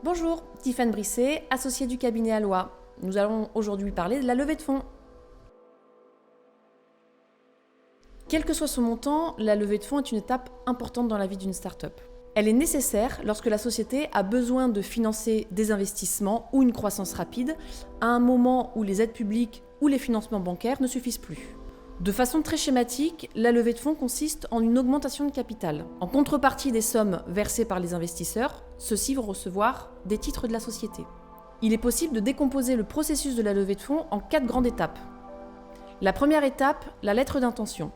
Bonjour, Tiffaine Brisset, associée du cabinet Alloy. Nous allons aujourd'hui parler de la levée de fonds. Quel que soit son montant, la levée de fonds est une étape importante dans la vie d'une start-up. Elle est nécessaire lorsque la société a besoin de financer des investissements ou une croissance rapide à un moment où les aides publiques ou les financements bancaires ne suffisent plus. De façon très schématique, la levée de fonds consiste en une augmentation de capital. En contrepartie des sommes versées par les investisseurs, ceux-ci vont recevoir des titres de la société. Il est possible de décomposer le processus de la levée de fonds en 4 grandes étapes. La première étape, la lettre d'intention.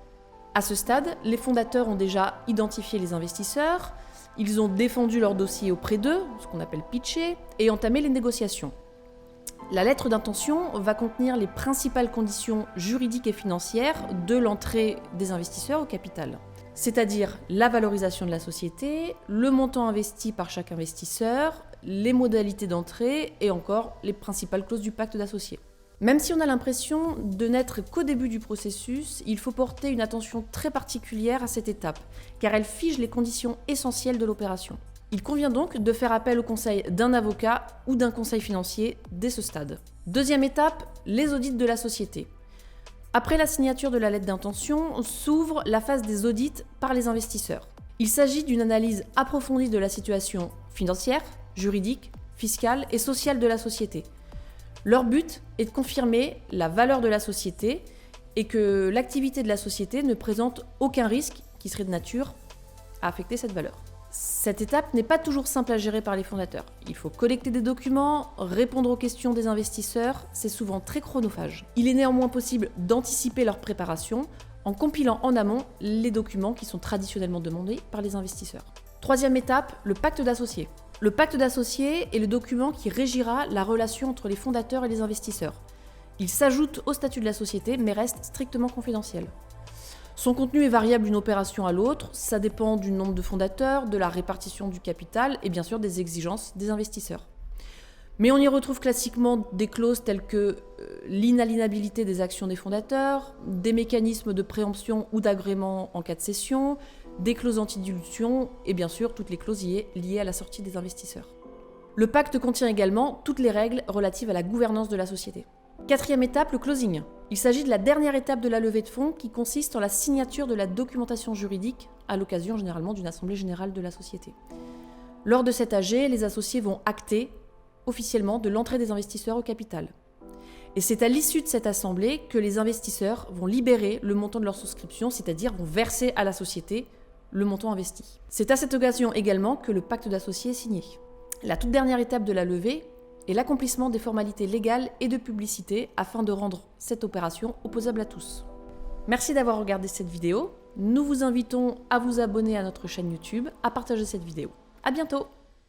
À ce stade, les fondateurs ont déjà identifié les investisseurs, ils ont défendu leur dossier auprès d'eux, ce qu'on appelle pitcher, et entamé les négociations. La lettre d'intention va contenir les principales conditions juridiques et financières de l'entrée des investisseurs au capital, c'est-à-dire la valorisation de la société, le montant investi par chaque investisseur, les modalités d'entrée et encore les principales clauses du pacte d'associés. Même si on a l'impression de n'être qu'au début du processus, il faut porter une attention très particulière à cette étape, car elle fige les conditions essentielles de l'opération. Il convient donc de faire appel au conseil d'un avocat ou d'un conseil financier dès ce stade. Deuxième étape, les audits de la société. Après la signature de la lettre d'intention, s'ouvre la phase des audits par les investisseurs. Il s'agit d'une analyse approfondie de la situation financière, juridique, fiscale et sociale de la société. Leur but est de confirmer la valeur de la société et que l'activité de la société ne présente aucun risque qui serait de nature à affecter cette valeur. Cette étape n'est pas toujours simple à gérer par les fondateurs. Il faut collecter des documents, répondre aux questions des investisseurs, c'est souvent très chronophage. Il est néanmoins possible d'anticiper leur préparation en compilant en amont les documents qui sont traditionnellement demandés par les investisseurs. Troisième étape, le pacte d'associés. Le pacte d'associés est le document qui régira la relation entre les fondateurs et les investisseurs. Il s'ajoute au statut de la société mais reste strictement confidentiel. Son contenu est variable d'une opération à l'autre, ça dépend du nombre de fondateurs, de la répartition du capital et bien sûr des exigences des investisseurs. Mais on y retrouve classiquement des clauses telles que l'inaliénabilité des actions des fondateurs, des mécanismes de préemption ou d'agrément en cas de cession, des clauses anti-dilution et bien sûr toutes les clauses liées à la sortie des investisseurs. Le pacte contient également toutes les règles relatives à la gouvernance de la société. Quatrième étape, le closing. Il s'agit de la dernière étape de la levée de fonds qui consiste en la signature de la documentation juridique à l'occasion généralement d'une assemblée générale de la société. Lors de cet AG, les associés vont acter officiellement de l'entrée des investisseurs au capital. Et c'est à l'issue de cette assemblée que les investisseurs vont libérer le montant de leur souscription, c'est-à-dire vont verser à la société le montant investi. C'est à cette occasion également que le pacte d'associés est signé. La toute dernière étape de la levée et l'accomplissement des formalités légales et de publicité afin de rendre cette opération opposable à tous. Merci d'avoir regardé cette vidéo. Nous vous invitons à vous abonner à notre chaîne YouTube, à partager cette vidéo. À bientôt!